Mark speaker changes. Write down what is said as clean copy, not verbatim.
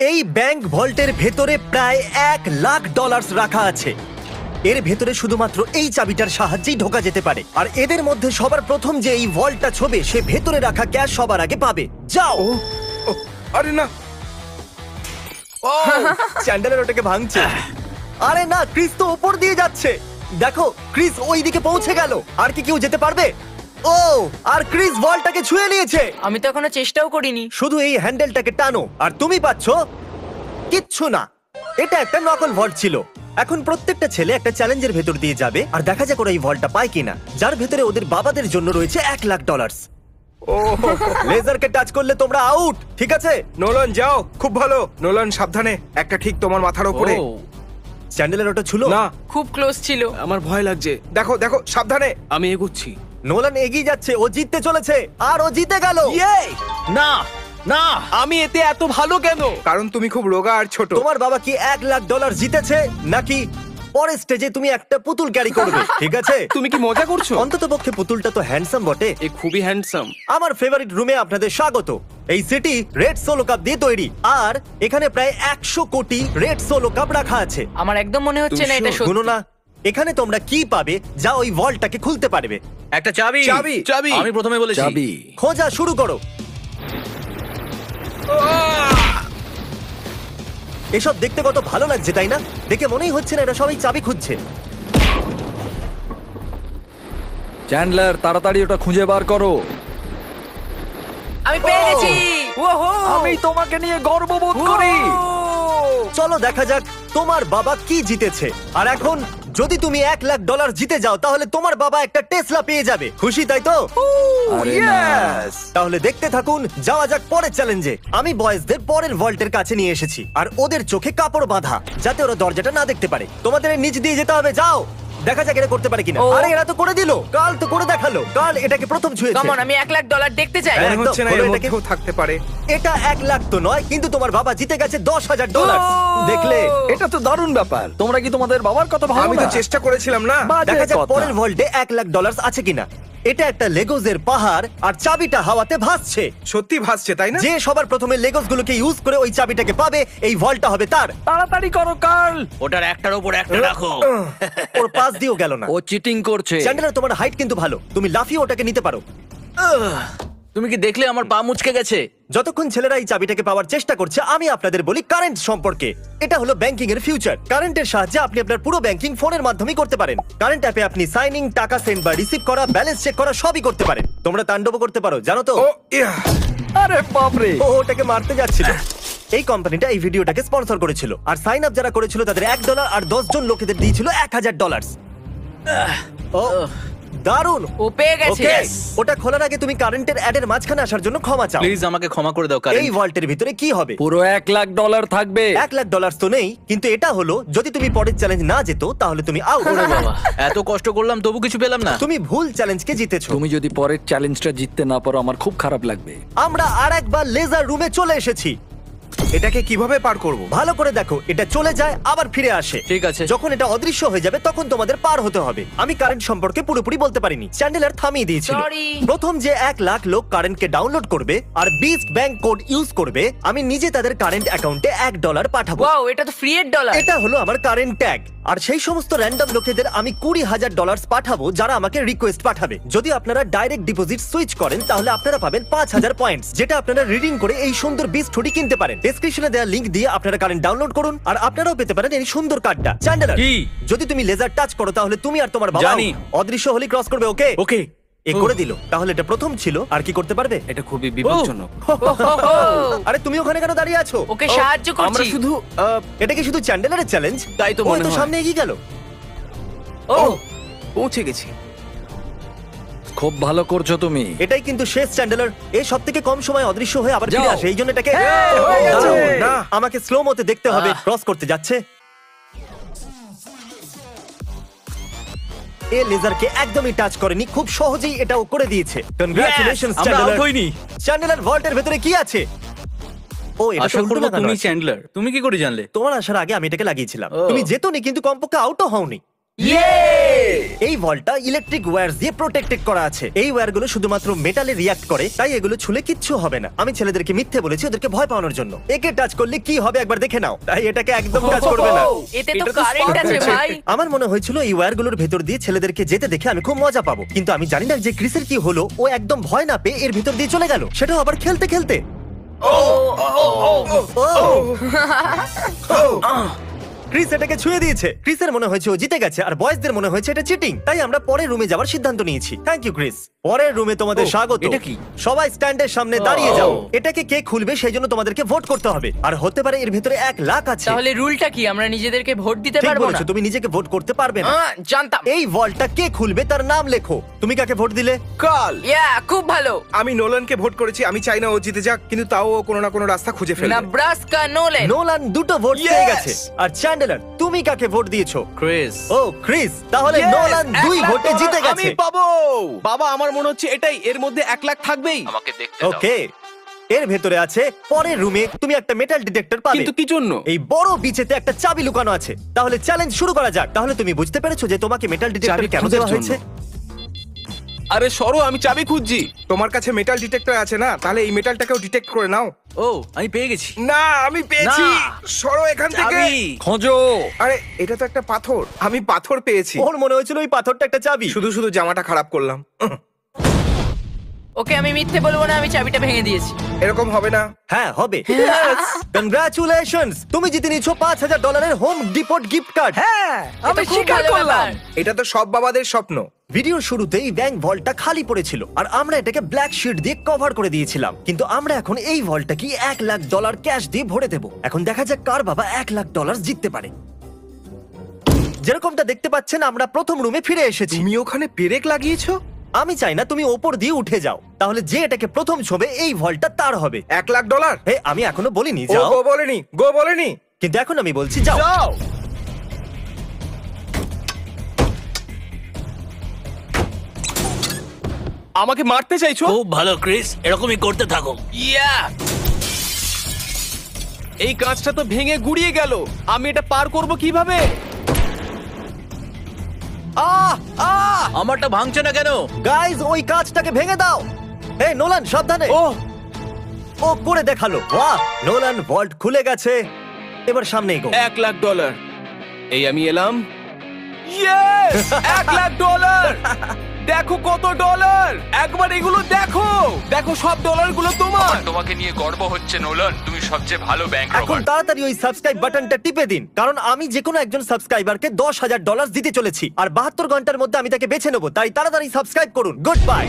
Speaker 1: এই ব্যাংক ভল্টের ভেতরে প্রায় $1,00,000 রাখা আছে। এর ভেতরে শুধুমাত্র এই চাবিটার সাহায্যেই ঢোকা যেতে পারে। আর এদের মধ্যে সবার প্রথম যে এই ভল্টটা ছোবে সে ভেতরে রাখা ক্যাশ সবার আগে পাবে। যাও।
Speaker 2: আরে না,
Speaker 1: চ্যান্ডেলার ওটাকে ভাঙছে। আরে না, ক্রিস তো উপর দিয়ে যাচ্ছে। দেখো, ক্রিস ওই দিকে পৌঁছে গেল। আর কি কেউ যেতে পারবে? ও, আর ক্রিস বলটাকে ছুঁয়ে নিয়েছে।
Speaker 3: আমি তো এখনো চেষ্টাও করিনি।
Speaker 1: শুধু এই হ্যান্ডেলটাকে টানো আর তুমি পাচ্ছো কিচ্ছু না। এটা একটা নকল ভল্ট ছিল। এখন প্রত্যেকটা ছেলে একটা চ্যালেঞ্জের ভেতর দিয়ে যাবে আর দেখা যাক ওরা এই ভল্টটা পায় কিনা, যার ভেতরে ওদের বাবাদের জন্য রয়েছে $1,00,000।
Speaker 2: ও
Speaker 1: লেজারকে টাচ করলে তোমরা আউট, ঠিক আছে?
Speaker 2: নোলান যাও, খুব ভালো। নোলান সাবধানে, একটা ঠিক তোমার মাথার উপরে।
Speaker 1: চ্যান্ডেলের ওটা ছিল
Speaker 2: না,
Speaker 3: খুব ক্লোজ ছিল।
Speaker 4: আমার ভয় লাগছে।
Speaker 2: দেখো দেখো, সাবধানে।
Speaker 4: আমি এগোচ্ছি।
Speaker 1: নোলান এগিয়ে যাচ্ছে, ও জিততে চলেছে আর ও জিতে গেল।
Speaker 4: না না, আমি এতে এত ভালো কেন?
Speaker 2: কারণ তুমি খুব রোগা আর ছোট।
Speaker 1: তোমার বাবা কি $1,00,000 জিতেছে নাকি পরের স্টেজে তুমি একটা পুতুল ক্যারি করবে? ঠিক আছে,
Speaker 4: তুমি কি মজা করছো?
Speaker 1: অন্তত পক্ষে পুতুলটা তো হ্যান্ডসাম বটে।
Speaker 4: এ খুবই হ্যান্ডসাম।
Speaker 1: আমার ফেভারিট রুমে আপনাদের স্বাগত। এই সিটি রেড সোলো কাপ দিয়ে তৈরি আর এখানে প্রায় 100 কোটি রেড সোলো কাপ রাখা আছে।
Speaker 3: আমার একদম মনে হচ্ছে না এটা
Speaker 1: শুনো
Speaker 3: সত্যি।
Speaker 1: না, এখানে তোমরা কি পাবে যা ওই ভল্টটাকে খুলতে পারবে?
Speaker 5: একটা চাবি।
Speaker 2: চাবি।
Speaker 4: চাবি।
Speaker 5: আমি প্রথমে বলেছি
Speaker 4: চাবি।
Speaker 1: খোঁজা শুরু করো। এসব দেখতে কত ভালো লাগছে তাই না? দেখে মনেই হচ্ছে না এরা সবাই চাবি খুঁজছে।
Speaker 6: চ্যান্ডলার, তাড়াতাড়ি ওটা খুঁজে বার করো।
Speaker 3: আমি পেয়ে গেছি।
Speaker 6: আমি তোমাকে নিয়ে গর্ববোধ করি।
Speaker 1: চলো দেখা যাক তোমার বাবা কি জিতেছে। আর এখন যদি তুমি $1,00,000 জিতে যাও তাহলে তোমার বাবা একটা টেসলা পেয়ে যাবে। খুশি তাই তো?
Speaker 6: আরে না।
Speaker 1: তাহলে দেখতে থাকুন, যাওয়া যাক পরের চ্যালেঞ্জে। আমি বয়েজদের পরের ভল্টের কাছে নিয়ে এসেছি আর ওদের চোখে কাপড় বাঁধা যাতে ওরা দরজাটা না দেখতে পারে। তোমাদের এর নিচ দিয়ে যেতে হবে, যাও। দেখা যাক এরা করতে পারে কিনা।
Speaker 3: ও।
Speaker 1: আরে এরা তো করে দিল, কাল তো করে দেখালো। কাল এটাকে প্রথম ছুঁয়েছে।
Speaker 3: কমন, আমি $1,00,000 দেখতে চাই।
Speaker 1: হ্যাঁ।
Speaker 2: মনে হচ্ছে না
Speaker 1: একদম,
Speaker 2: এর
Speaker 1: বলো এটাকে।
Speaker 2: মধ্যেও থাকতে পারে।
Speaker 1: এটা $1,00,000 তো নয়, কিন্তু তোমার বাবা জিতে গেছে $10,000। দেখলে?
Speaker 6: এটা তো দারুণ ব্যাপার। তোমরা কি তোমাদের বাবার কথা ভাবো
Speaker 2: আমি তো
Speaker 6: না?
Speaker 2: চেষ্টা করেছিলাম না।
Speaker 6: বাজে
Speaker 1: দেখা যাক
Speaker 6: কথা।
Speaker 1: পরের ভল্টে $1,00,000 আছে কিনা। এটা একটা লেগোজের পাহাড় আর চাবিটা হাওয়াতে ভাসছে।
Speaker 2: সত্যি ভাসছে, তাই না?
Speaker 1: যে সবার প্রথমে লেগোস গুলোকে ইউজ করে ওই চাবিটাকে পাবে, এই ভল্টটা হবে তার।
Speaker 6: তাড়াতাড়ি করো কার্ল।
Speaker 5: ওটার একটার উপর একটা রাখো।
Speaker 1: ওর পাশ দিয়েও গেল না।
Speaker 6: ও চিটিং করছে।
Speaker 1: চ্যান্ডেলার, তোমার হাইট কিন্তু ভালো, তুমি লাফিয়ে ওটাকে নিতে পারো।
Speaker 5: তুমি কি দেখলে আমার পা মুচকে গেছে?
Speaker 1: যতক্ষণ ছেলেরা এই চাবিটাকে পাওয়ার চেষ্টা করছে, আমি আপনাদের বলি কারেন্ট সম্পর্কে। এটা হলো ব্যাংকিং এর ফিউচার। কারেন্টের সাহায্যে আপনি আপনার পুরো ব্যাংকিং ফোনের মাধ্যমে করতে পারেন। কারেন্ট অ্যাপে আপনি সাইনিং, টাকা সেন্ড বা রিসিভ করা, ব্যালেন্স চেক করা সবই করতে পারেন। তোমরা তাণ্ডব করতে পারো, জানো তো?
Speaker 2: ও ইয়া,
Speaker 6: আরে বাপরে।
Speaker 1: ও ওটাকে মারতে যাচ্ছিল। এই কোম্পানিটা এই ভিডিওটাকে স্পন্সর করেছিল আর সাইন আপ যারা করেছিল তাদের $1 আর 10 জন লোকেদের দিয়েছিল $1,000। ও দারুণ।
Speaker 3: ও পেয়ে গেছে।
Speaker 1: ওকে, ওটা খোলার আগে তুমি কারেন্টের অ্যাডের মাঝখানে আসার জন্য ক্ষমা চাও।
Speaker 5: প্লিজ আমাকে ক্ষমা করে দাও কারণ
Speaker 1: এই ভল্টের ভিতরে কি হবে?
Speaker 6: পুরো $1,00,000 থাকবে।
Speaker 1: $1,00,000 তো নেই, কিন্তু এটা হলো যদি তুমি পরের চ্যালেঞ্জ না যেত তাহলে তুমি আউট।
Speaker 5: বাবা, এত কষ্ট করলাম তবু কিছু পেলাম না।
Speaker 1: তুমি ভুল চ্যালেঞ্জকে জিতেছো।
Speaker 6: তুমি যদি পরের চ্যালেঞ্জটা জিততে না পারো আমার খুব খারাপ লাগবে।
Speaker 1: আমরা আরেকবার লেজার রুমে চলে এসেছি।
Speaker 2: এটাকে কিভাবে পার করব?
Speaker 1: ভালো করে দেখো, এটা চলে যায় আবার ফিরে আসে।
Speaker 5: ঠিক আছে।
Speaker 1: যখন এটা অদৃশ্য হয়ে যাবে তখন তোমাদের পার হতে হবে। আমি কারেন্ট সম্পর্কে পুরোপুরি বলতে পারিনি, চ্যান্ডেলার থামিয়ে দিয়েছিল।
Speaker 3: Sorry.
Speaker 1: প্রথম যে 1,00,000 লোক কারেন্টকে ডাউনলোড করবে আর বিস্ট ব্যাংক কোড ইউজ করবে, আমি নিজে তাদের কারেন্ট অ্যাকাউন্টে $1 পাঠাবো।
Speaker 3: ওয়াও, এটা তো ফ্রি এর ডলার।
Speaker 1: এটা হলো আমার কারেন্ট ট্যাগ। আর সেই সমস্ত র্যান্ডম লোকেদের আমি $20,000 পাঠাবো যারা আমাকে রিকোয়েস্ট পাঠাবে। যদি আপনারা ডাইরেক্ট ডিপোজিট সুইচ করেন তাহলে আপনারা পাবেন 5,000 পয়েন্টস, যেটা আপনারা রিডিং করে এই সুন্দর বিস্ট হুডি কিনতে পারেন। ডেসক্রিপশনে দেওয়া লিংক দিয়ে আপনারা কারেন্ট ডাউনলোড করুন আর আপনারাও পেতে পারেন এই সুন্দর কার্ডটা। চ্যান্ডেলার,
Speaker 5: কি?
Speaker 1: যদি তুমি লেজার টাচ করো তাহলে তুমি আর তোমার বাবা
Speaker 5: জানি।
Speaker 1: অদৃশ্য হলি ক্রস করবে। ওকে
Speaker 5: ওকে।
Speaker 1: এ করে দিল। তাহলে এটা প্রথম ছিল, আর কি করতে পারবে?
Speaker 4: এটা খুবই বিপজ্জনক।
Speaker 1: আরে তুমি ওখানে কেন দাঁড়িয়ে আছো?
Speaker 3: ওকে সাহায্য
Speaker 4: আমরা
Speaker 3: করছি।
Speaker 4: শুধু
Speaker 1: এটা কি শুধু চ্যান্ডেলারের চ্যালেঞ্জ?
Speaker 4: তাই তো মনে
Speaker 1: তো
Speaker 4: হয়।
Speaker 1: সামনে এগিয়ে গেল।
Speaker 4: ও পৌঁছে গেছি।
Speaker 6: খুব ভালো করছো তুমি।
Speaker 1: এটাই কিন্তু শেষ চ্যান্ডেলার। এই সব থেকে কম সময় অদৃশ্য হয়ে আবার ফিরে
Speaker 6: যাও।
Speaker 1: আসে, এই জন্য এটাকে
Speaker 6: হয়ে গেছে।
Speaker 1: দাঁড়াও, না, আমাকে স্লো মোতে দেখতে হবে। ক্রস করতে যাচ্ছে। এ লেজারকে একদমই টাচ করেনি, খুব সহজেই এটাও করে দিয়েছে। কনগ্রাচুলেশনস
Speaker 5: আমরা
Speaker 1: চ্যান্ডেলার।
Speaker 5: আউট হইনি।
Speaker 1: চ্যান্ডেলার ভল্টের ভেতরে কি আছে? ও এটা তো
Speaker 5: আশা
Speaker 1: উল্টো
Speaker 5: করবো
Speaker 1: লাগানো
Speaker 5: তুমি
Speaker 1: আছে।
Speaker 5: চ্যান্ডলার। তুমি কি করে জানলে?
Speaker 1: তোমার আসার আগে আমি এটাকে লাগিয়েছিলাম।
Speaker 5: ও।
Speaker 1: তুমি যেতনি, কিন্তু কমপক্ষে আউটও হওনি। এই ভলটা ইলেকট্রিক ওয়্যার দিয়ে প্রোটেক্টেড করা আছে। এই ওয়্যারগুলো শুধুমাত্র মেটালে রিয়াক্ট করে, তাই এগুলো ছুলে কিচ্ছু হবে না। আমি ছেলেদেরকে মিথ্যে বলেছি ওদেরকে ভয় পাওয়ানোর জন্য। একে টাচ করলে কি হবে একবার দেখে নাও, তাই এটাকে একদম টাচ করবে না।
Speaker 3: এতে তো
Speaker 4: এটা তো
Speaker 3: কারেন্ট
Speaker 4: spark
Speaker 3: আছে
Speaker 4: আছে।
Speaker 3: ভাই।
Speaker 1: আমার মনে হয়েছিল এই ওয়্যারগুলোর ভেতর দিয়ে ছেলেদেরকে যেতে দেখে আমি খুব মজা পাবো, কিন্তু আমি জানি না যে ক্রিসের কি হলো। ও একদম ভয় না পেয়ে এর ভিতর দিয়ে চলে গেল, সেটাও আবার খেলতে খেলতে। ক্রিস এটাকে ছুঁয়ে দিয়েছে। ক্রিসের মনে হয়েছে ও জিতে গেছে, আর বয়েজদের মনে হয়েছে এটা চিটিং। তাই আমরা পরের রুমে যাওয়ার সিদ্ধান্ত নিয়েছি। Thank you Chris. পরের রুমে তোমাদের স্বাগত।
Speaker 5: এটা কি?
Speaker 1: সবাই স্ট্যান্ডের সামনে দাঁড়িয়ে যাও। এটাকে কে খুলবে সেই জন্য তোমাদেরকে ভোট করতে হবে, আর হতে পারে এর ভিতরে 1 লাখ আছে।
Speaker 3: তাহলে রুলটা কি, আমরা নিজেদেরকে ভোট দিতে
Speaker 1: ঠিক
Speaker 3: পারবো না?
Speaker 1: বলেছো, তুমি নিজেকে ভোট করতে পারবে না।
Speaker 3: জানতাম।
Speaker 1: এই ভলটা কে খুলবে তার নাম লেখো। তুমি কাকে ভোট দিলে?
Speaker 2: কাল
Speaker 3: খুব ভালো।
Speaker 2: আমি নোলানকে ভোট করেছি। আমি চাই না ও জিতে যাক, কিন্তু তাও ও কোনো না কোনো রাস্তা খুঁজে ফেলবে।
Speaker 3: নেব্রাস্কা নোলেন।
Speaker 1: নোলান 2টো ভোট পেয়ে
Speaker 2: Yes!
Speaker 1: গেছে। আর চ্যান্ডেলার, তুমি কাকে ভোট দিয়েছো?
Speaker 5: ক্রিস।
Speaker 1: ও ক্রিস, তাহলে
Speaker 2: Yes!
Speaker 1: নোলান 2
Speaker 2: 1 লাখ
Speaker 1: ভোটে
Speaker 2: ডলার
Speaker 1: জিতে
Speaker 4: আমি
Speaker 1: গেছে।
Speaker 4: পাবো। বাবা আমার মনে হচ্ছে এটাই, এর মধ্যে 1 লাখ থাকবেই।
Speaker 5: আমাকে দেখতে
Speaker 1: ওকে, এর ভেতরে আছে পরের রুমে তুমি একটা মেটাল ডিটেক্টর পাবে।
Speaker 4: কিন্তু কি জন্য?
Speaker 1: এই বড় বিচেতে একটা চাবি লুকানো আছে। তাহলে চ্যালেঞ্জ শুরু করা যাক। তাহলে তুমি বুঝতে পেরেছো যে তোমাকে মেটাল ডিটেক্টর
Speaker 4: চাবি
Speaker 1: কেন
Speaker 4: খোঁজার
Speaker 1: দেওয়া হয়েছে?
Speaker 4: জন্য। আরে সরো, আমি চাবি খুঁজছি।
Speaker 2: তোমার কাছে মেটাল ডিটেক্টর আছে না, তাহলে এই মেটালটাকেও ডিটেক্ট করে নাও।
Speaker 5: ও, আমি পেয়ে গেছি।
Speaker 2: না, আমি পেয়েছি।
Speaker 5: না।
Speaker 2: সরো এখান থেকে।
Speaker 5: চাবি।
Speaker 6: খোঁজো।
Speaker 2: আরে এটা তো একটা পাথর। আমি পাথর পেয়েছি।
Speaker 1: ওর মনে হয়েছিল ওই পাথরটা একটা চাবি।
Speaker 2: শুধু শুধু জামাটা খারাপ করলাম।
Speaker 3: ওকে, আমি মিথ্যে বলবো না, আমি চাবিটা ভেঙে দিয়েছি।
Speaker 2: এরকম হবে না।
Speaker 1: হ্যাঁ হবে। কনগ্রাচুলেশনস, তুমি জিতে নিয়েছো $5000 হোম ডিপোট গিফট কার্ড।
Speaker 3: আমি স্বীকার করলাম।
Speaker 2: এটা তো সব বাবাদের স্বপ্ন।
Speaker 1: ভিডিওর শুরুতেই ব্যাংক ভল্টটা খালি পড়েছিল, আর আমরা এটাকে ব্ল্যাক শিট দিয়ে কভার করে দিয়েছিলাম। কিন্তু আমরা এখন এই ভল্টটাকে $1 লাখ ক্যাশ দিয়ে ভরে দেব। এখন দেখা যাক কার বাবা $1 লাখ জিততে পারে। যেরকমটা দেখতে পাচ্ছেন, আমরা প্রথম রুমে ফিরে এসেছি।
Speaker 2: তুমি ওখানে পেরেক লাগিয়েছো?
Speaker 1: আমি চাই না তুমি ওপর দিয়ে উঠে যাও, তাহলে যে এটাকে প্রথম ছবে এই ভল্টটা তার হবে।
Speaker 2: $1 লাখ।
Speaker 1: হে, আমি এখনো বলিনি
Speaker 2: ও
Speaker 1: যাও,
Speaker 2: গো বলেনি, গো বলেনি।
Speaker 1: কিন্তু এখন আমি বলছি যাও।
Speaker 4: যাও। আমাকে মারতে চাইছো?
Speaker 5: খুব ভালো ক্রিস, এরকমই করতে থাকো।
Speaker 3: ইয়া,
Speaker 4: এই কাঁচটা তো ভেঙে গুড়িয়ে গেল। আমি এটা পার করব কিভাবে?
Speaker 5: আমারটা ভাঙছে না কেন?
Speaker 1: গাইজ, ওই কাঁচটাকে ভেঙে দাও। এই নোলান, সাবধানে। ও করে দেখালো। বাহ, নোলান ভল্ট খুলে গেছে। এবার সামনে এগো।
Speaker 4: $1 লাখ। এই আমি এলাম। ইয়েস! $1 লাখ। দেখো কত ডলার। একবার এগুলো দেখো। দেখো সব ডলারগুলো তোমার।
Speaker 7: তোমাকে নিয়ে গর্ব হচ্ছে নোলান, তুমি সবচেয়ে ভালো ব্যাংক
Speaker 1: এখন
Speaker 7: রবার।
Speaker 1: তাড়াতাড়ি ওই সাবস্ক্রাইব বাটনটা টিপে দিন, কারণ আমি যে কোনো একজন সাবস্ক্রাইবারকে $10,000 দিতে চলেছি, আর 72 ঘন্টার মধ্যে আমি তাকে বেছে নেবো। তাই তাড়াতাড়ি সাবস্ক্রাইব করুন। Good bye.